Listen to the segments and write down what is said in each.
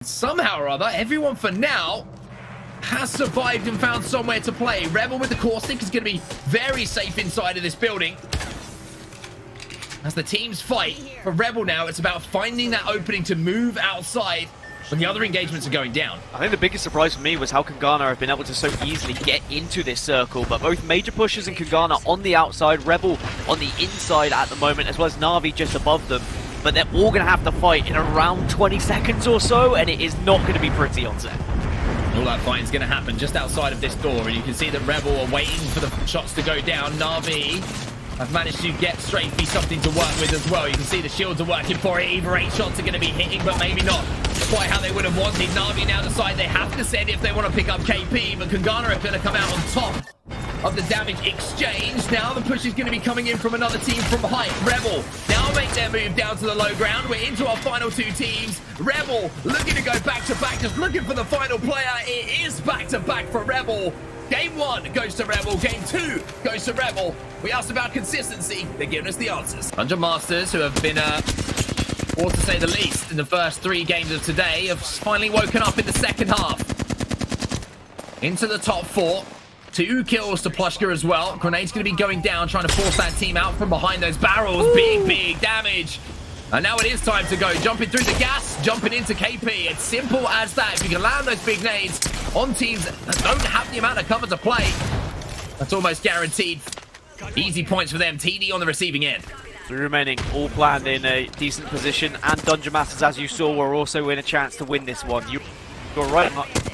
Somehow or other, everyone for now has survived and found somewhere to play. Rebel with the caustic is going to be very safe inside of this building. As the teams fight for Rebel now, it's about finding that opening to move outside when the other engagements are going down. I think the biggest surprise for me was how Kungarna have been able to so easily get into this circle, but both MajorPushers and Kungarna on the outside, Rebel on the inside at the moment, as well as Na'Vi just above them. But they're all going to have to fight in around 20 seconds or so, and it is not going to be pretty on set. All that fighting is going to happen just outside of this door, and you can see that Rebel are waiting for the shots to go down. Na'Vi have managed to get Strafey something to work with as well. You can see the shields are working for it. Either 8 shots are going to be hitting, but maybe not quite how they would have wanted. Na'Vi now decide they have to send if they want to pick up KP, but Kungarna are going to come out on top of the damage exchange. Now the push is going to be coming in from another team from height. Rebel now make their move down to the low ground. We're into our final 2 teams. Rebel looking to go back to back, just looking for the final player. It is back to back for Rebel. Game 1 goes to Rebel. Game 2 goes to Rebel. We asked about consistency. They're giving us the answers. Dungeon Masters, who have been or to say the least in the first 3 games of today, have finally woken up in the second half. Into the top 4. 2 kills to Plushka as well. Grenade's going to be going down, trying to force that team out from behind those barrels. Ooh. Big damage. And now it is time to go. Jumping through the gas, jumping into KP. It's simple as that. If you can land those big nades on teams that don't have the amount of cover to play, that's almost guaranteed. Easy points for them. TD on the receiving end. 3 remaining, all planned in a decent position, and Dungeon Masters, as you saw, were also in a chance to win this one. You're right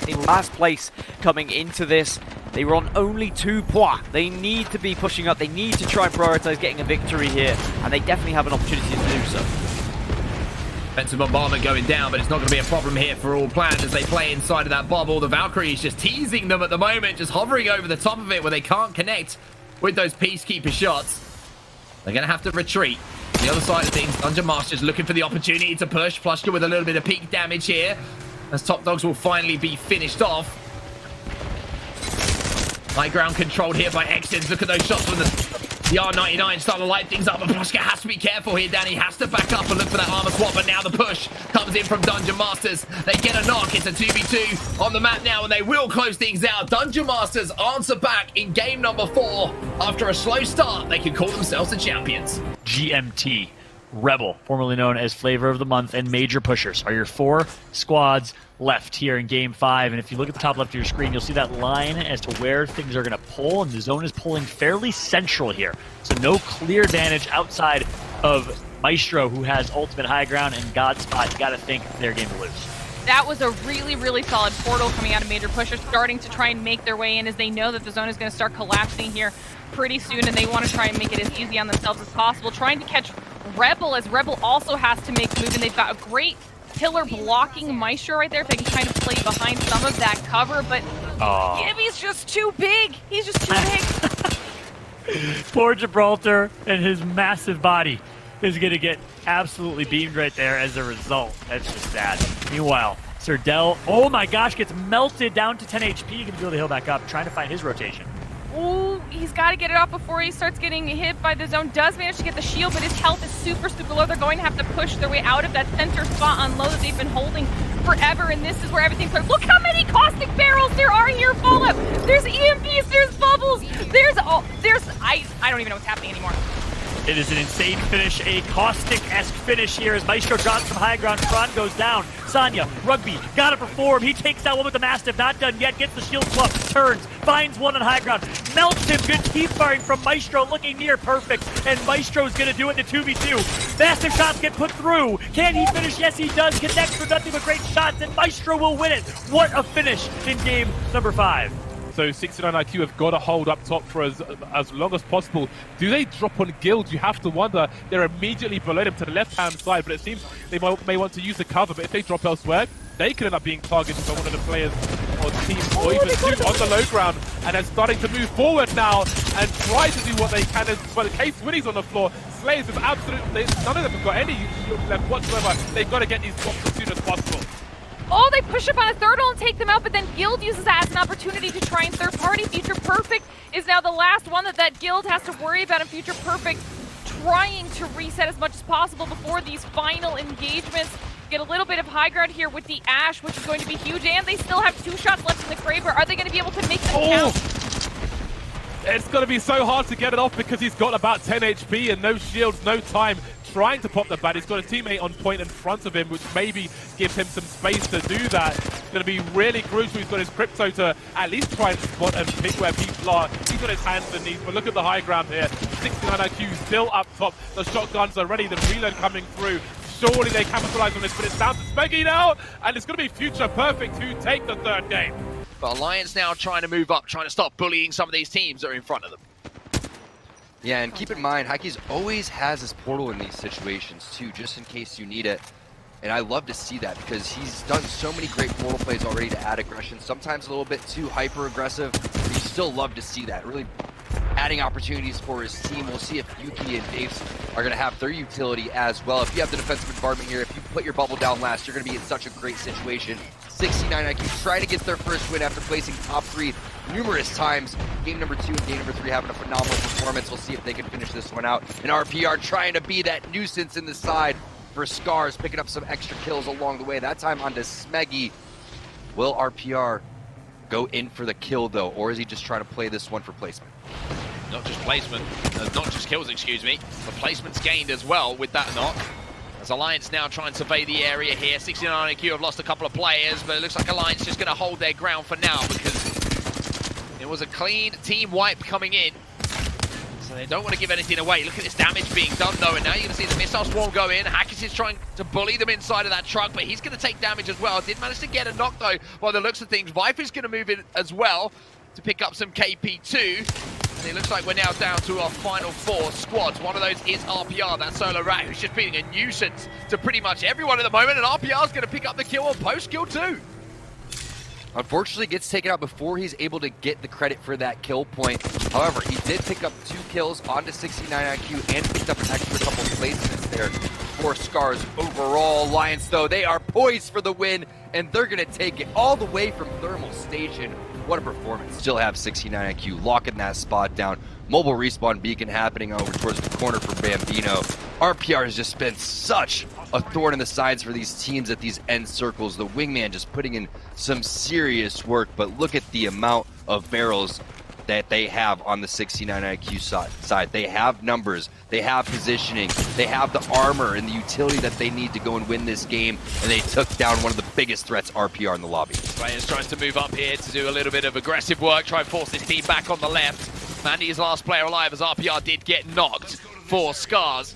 in last place coming into this. They were on only 2 points. They need to be pushing up. They need to try and prioritize getting a victory here, and they definitely have an opportunity to do so. Defensive bombardment going down, but it's not going to be a problem here for AllPlanned as they play inside of that bubble. The Valkyrie's just teasing them at the moment, just hovering over the top of it where they can't connect with those Peacekeeper shots. They're going to have to retreat. The other side of things, Dungeon Masters looking for the opportunity to push. Plushka with a little bit of peak damage here, as Top Dogs will finally be finished off. High ground controlled here by Exons. Look at those shots from the R99 starting to light things up, but Plushka has to be careful here. Danny has to back up and look for that armor swap, but now the push comes in from Dungeon Masters. They get a knock. It's a 2v2 on the map now, and they will close things out. Dungeon Masters answer back in game number 4. After a slow start, they can call themselves the champions. GMT, Rebel, formerly known as Flavor of the Month, and MajorPushers are your 4 squads left here in Game 5. And if you look at the top left of your screen, you'll see that line as to where things are going to pull, and the zone is pulling fairly central here. So no clear advantage outside of Myztro, who has ultimate high ground, and Godspot. You got to think they're game to lose. That was a really solid portal coming out of MajorPushers, starting to try and make their way in, as they know that the zone is going to start collapsing here pretty soon, and they want to try and make it as easy on themselves as possible, trying to catch Rebel, as Rebel also has to make a move, and they've got a great pillar blocking Myztro right there if they can kind of play behind some of that cover, but Gibby's just too big. He's just too big. Poor Gibraltar and his massive body is going to get absolutely beamed right there as a result. That's just sad. Meanwhile, Serdell, oh my gosh, gets melted down to 10 HP. You can build the hill back up, trying to find his rotation. Ooh, he's got to get it off before he starts getting hit by the zone. Does manage to get the shield, but his health is super low. They're going to have to push their way out of that center spot on low that they've been holding forever, and this is where everything starts. Look how many caustic barrels there are here, Fallout. There's EMPs, there's bubbles, I don't even know what's happening anymore. It is an insane finish, a caustic-esque finish here as Myztro drops from high ground. Front goes down. Sanya, Rugby, gotta perform. He takes that one with the Mastiff, not done yet. Gets the shield swap, turns, finds one on high ground, melts him. Good keep firing from Myztro, looking near perfect. And Maestro's gonna do it in a 2v2. Mastiff shots get put through. Can he finish? Yes, he does. Connects for nothing but great shots, and Myztro will win it. What a finish in game number 5. So 69 IQ have got to hold up top for as long as possible. Do they drop on Guild? You have to wonder. They're immediately below them to the left-hand side, but it seems they may want to use the cover. But if they drop elsewhere, they could end up being targeted by one of the players or teams, or even 2 on the low ground. And they're starting to move forward now and try to do what they can. But Case Winnie's on the floor. Slayers have absolutely, none of them have got any shield left whatsoever. They've got to get these drops as soon as possible. Oh, they push up on a Ethernal and take them out, but then Guild uses that as an opportunity to try and third party. Future Perfect is now the last one that Guild has to worry about, and Future Perfect trying to reset as much as possible before these final engagements get a little bit of high ground here with the Ash, which is going to be huge, and they still have 2 shots left in the Kraber. Are they going to be able to make them count? It's going to be so hard to get it off because he's got about 10 HP and no shields, no time trying to pop the bat. He's got a teammate on point in front of him, which maybe gives him some space to do that. It's going to be really crucial. He's got his crypto to at least try and spot and pick where people are. He's got his hands and knees, but look at the high ground here. 69 IQ still up top. The shotguns are ready. The reload coming through. Surely they capitalize on this, but it's down to Smeggy now, and it's going to be future perfect to take the 3rd game. But Alliance now trying to move up, trying to stop bullying some of these teams that are in front of them. Yeah, and keep in mind, Haki's always has his portal in these situations too, just in case you need it. And I love to see that because he's done so many great portal plays already to add aggression, sometimes a little bit too hyper-aggressive, but you still love to see that. Really adding opportunities for his team. We'll see if Yuki and Daves are going to have their utility as well. If you have the defensive environment here, if you put your bubble down last, you're going to be in such a great situation. 69 IQ trying to get their first win after placing top 3 numerous times. Game number 2 and game number 3 having a phenomenal performance. We'll see if they can finish this one out. And RPR trying to be that nuisance in the side for SCARZ, picking up some extra kills along the way. That time onto Smeggy. Will RPR go in for the kill though, or is he just trying to play this one for placement? Not just placement, not just kills, excuse me, but placement's gained as well with that knock. As Alliance now try and survey the area here. 69 IQ have lost a couple of players, but it looks like Alliance just going to hold their ground for now because it was a clean team wipe coming in. So they don't want to give anything away. Look at this damage being done though, and now you're going to see the missile swarm go in. Hackett is trying to bully them inside of that truck, but he's going to take damage as well. Did manage to get a knock though by the looks of things. Viper's going to move in as well to pick up some KP2. And it looks like we're now down to our final 4 squads. One of those is RPR, that solo rat, who's just being a nuisance to pretty much everyone at the moment, and RPR's going to pick up the kill on post-kill too. Unfortunately, gets taken out before he's able to get the credit for that kill point. However, he did pick up 2 kills onto 69 IQ and picked up an extra couple placements there for SCARZ. Overall, Lions, though, they are poised for the win, and they're going to take it all the way from Thermal Station. What a performance. Still have 69 IQ locking that spot down. Mobile respawn beacon happening over towards the corner for Bambino. RPR has just been such a thorn in the sides for these teams at these end circles. The wingman just putting in some serious work, but look at the amount of barrels that they have on the 69 IQ side. They have numbers, they have positioning, they have the armor and the utility that they need to go and win this game, and they took down one of the biggest threats, RPR, in the lobby. Players tries to move up here to do a little bit of aggressive work, try and force his team back on the left. Mandy is last player alive as RPR did get knocked for SCARZ.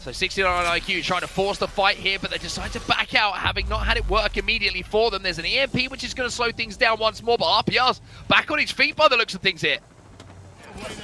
So 69 IQ trying to force the fight here, but they decide to back out, having not had it work immediately for them. There's an EMP, which is going to slow things down once more, but RPR's back on his feet by the looks of things here.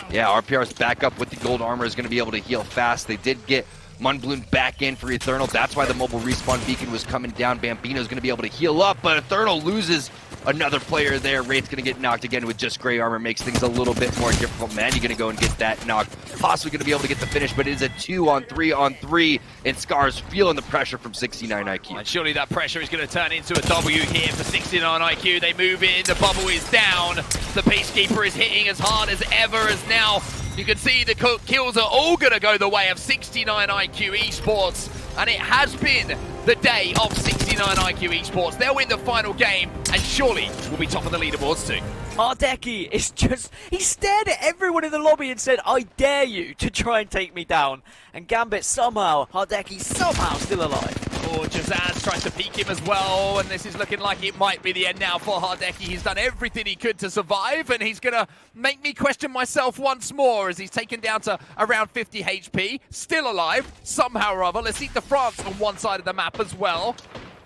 Yeah, RPR's back up with the gold armor is going to be able to heal fast. They did get Munbloom back in for Ethernal. That's why the mobile respawn beacon was coming down. Bambino's going to be able to heal up, but Ethernal loses another player there. Wraith's going to get knocked again with just gray armor. Makes things a little bit more difficult. Man, you're going to go and get that knock. Possibly going to be able to get the finish, but it is a 2-on-3-on-3, and SCARZ feeling the pressure from 69 IQ. And surely that pressure is going to turn into a W here for 69 IQ. They move in, the bubble is down. The Peacekeeper is hitting as hard as ever, as now you can see the kills are all going to go the way of 69 IQ Esports. And it has been the day of 69 IQ Esports. They'll win the final game, and surely will be top of the leaderboards too. Hardeki is just, he stared at everyone in the lobby and said, I dare you to try and take me down. And Gambit somehow, Hardeki somehow still alive. Oh, Jazaz tries to peek him as well, and this is looking like it might be the end now for Hardeki. He's done everything he could to survive, and he's going to make me question myself once more as he's taken down to around 50 HP. Still alive, somehow or other. Let's eat the France on one side of the map as well.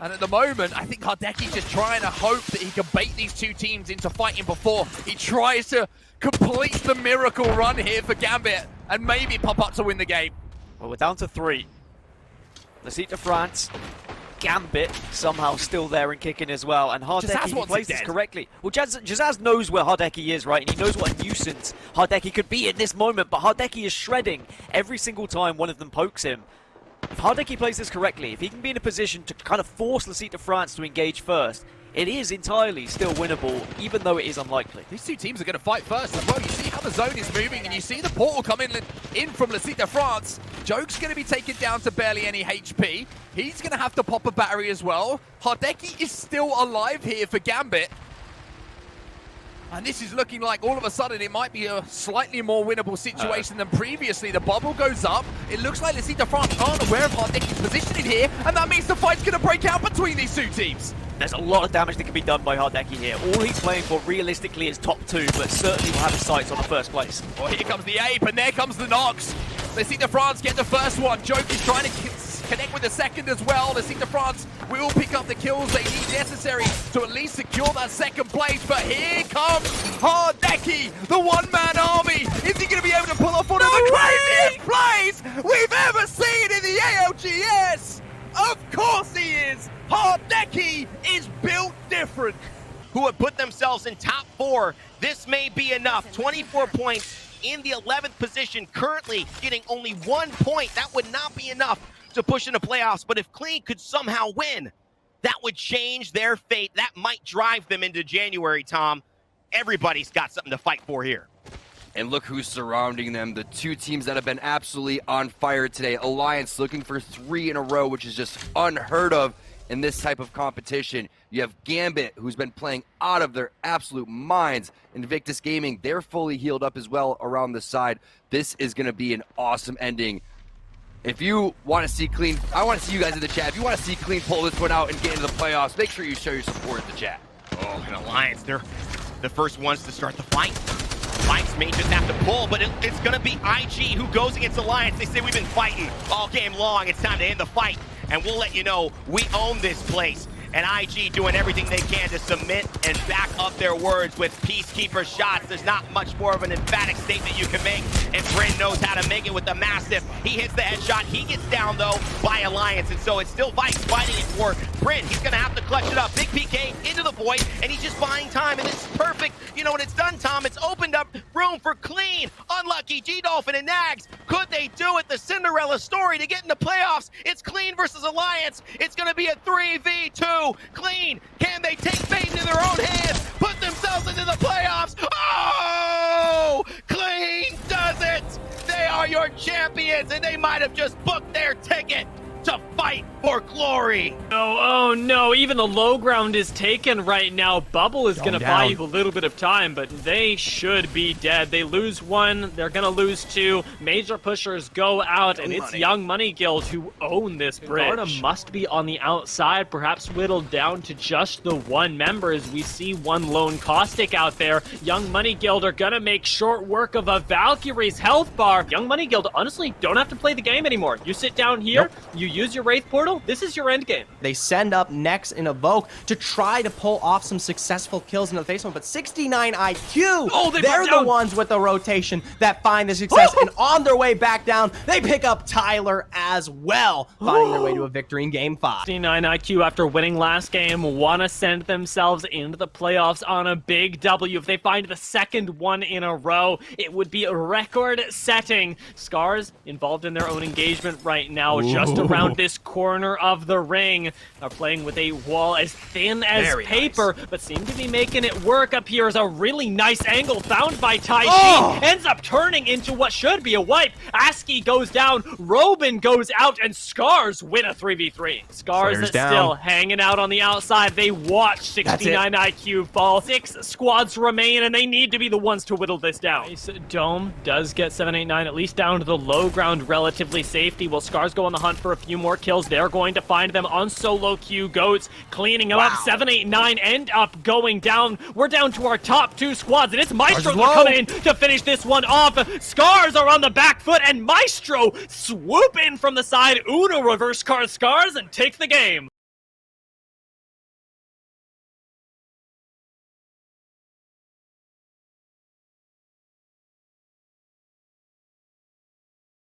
And at the moment, I think Hardeki's just trying to hope that he can bait these two teams into fighting before he tries to complete the miracle run here for Gambit and maybe pop up to win the game. Well, we're down to 3. Let's eat to France. Gambit somehow still there and kicking as well, and Hardeki plays this correctly. Well, Jazaz knows where Hardeki is, right, and he knows what a nuisance Hardeki could be in this moment, but Hardeki is shredding every single time one of them pokes him. If Hardeki plays this correctly, if he can be in a position to kind of force Lecite de France to engage first, it is entirely still winnable, even though it is unlikely. These two teams are going to fight first as well. You see how the zone is moving, and you see the portal coming in from Le Site de France. Joke's going to be taken down to barely any HP. He's going to have to pop a battery as well. Hardeki is still alive here for Gambit. And this is looking like all of a sudden it might be a slightly more winnable situation than previously. The bubble goes up. It looks like Le Site de France aren't aware of Hardeki's positioning here, and that means the fight's going to break out between these two teams. There's a lot of damage that can be done by Hardeki here. All he's playing for realistically is top 2, but certainly will have his sights on the first place. Well, here comes the Ape, and there comes the Nox. Le Site de France get the first one. Joke is trying to connect with the second as well. Le Site de France will pick up the kills they need necessary to at least secure that second place. But here comes Hardeki, the one-man army. Is he going to be able to pull off one of the craziest plays we've ever seen in the ALGS? Of course he is. Hardeki is built different. Who have put themselves in top 4. This may be enough. 24 points in the 11th position, currently getting only 1 point. That would not be enough to push into playoffs, but if Clean could somehow win, that would change their fate. That might drive them into January, Tom. Everybody's got something to fight for here. And look who's surrounding them. The two teams that have been absolutely on fire today. Alliance looking for 3 in a row, which is just unheard of in this type of competition. You have Gambit, who's been playing out of their absolute minds. Invictus Gaming, they're fully healed up as well around the side. This is going to be an awesome ending. If you want to see Clean, I want to see you guys in the chat. If you want to see Clean pull this one out and get into the playoffs, make sure you show your support in the chat. Oh, and Alliance, they're the first ones to start the fight. Alliance may just have to pull, but it's going to be IG who goes against Alliance. They say we've been fighting all game long. It's time to end the fight, and we'll let you know we own this place. And IG doing everything they can to submit and back up their words with peacekeeper shots. There's not much more of an emphatic statement you can make, and Bryn knows how to make it with the Mastiff. He hits the headshot. He gets down, though, by Alliance, and so it's still Vice fighting it for Bryn. He's going to have to clutch it up. Big PK into the void, and he's just buying time, and it's perfect. You know, when it's done, Tom, it's opened up room for Clean. Unlucky G-Dolphin and Nags. Could they do it? The Cinderella story to get in the playoffs. It's Clean versus Alliance. It's going to be a 3v2. Clean, can they take fate into their own hands, put themselves into the playoffs? Oh, Clean does it. They are your champions, and they might have just booked their ticket to fight for glory. Oh no, even the low ground is taken right now. Bubble is going to buy you a little bit of time, but they should be dead. They lose 1, they're going to lose 2. MajorPushers go out, and it's Young Money Guild who own this bridge. Kungarna must be on the outside, perhaps whittled down to just the 1 member as we see 1 lone Caustic out there. Young Money Guild are going to make short work of a Valkyrie's health bar. Young Money Guild honestly don't have to play the game anymore. You sit down here, you use your Wraith Portal, this is your end game. They send up Nex and Evoke to try to pull off some successful kills in the face one, but 69 IQ, they're the ones with the rotation that find the success, and on their way back down, they pick up Tyler as well, finding their way to a victory in Game 5. 69 IQ after winning last game, want to send themselves into the playoffs on a big W. If they find the second one in a row, it would be record-setting. SCARZ involved in their own engagement right now, just around this corner of the ring. Are playing with a wall as thin as paper, but seem to be making it work. Up here is a really nice angle found by Tai Chi. Ends up turning into what should be a wipe. ASCII goes down, Robin goes out, and SCARZ win a 3v3. SCARZ still hanging out on the outside. They watch 69 IQ fall. 6 squads remain, and they need to be the ones to whittle this down. Nice. Dome does get 789 at least down to the low ground relatively safety. Will SCARZ go on the hunt for a few more kills? They're going to find them on solo queue. Goats cleaning them up. 789 end up going down. We're down to our top 2 squads, and it's Myztro coming in to finish this one off. SCARZ are on the back foot, and Myztro swoop in from the side. Uno reverse SCARZ and take the game.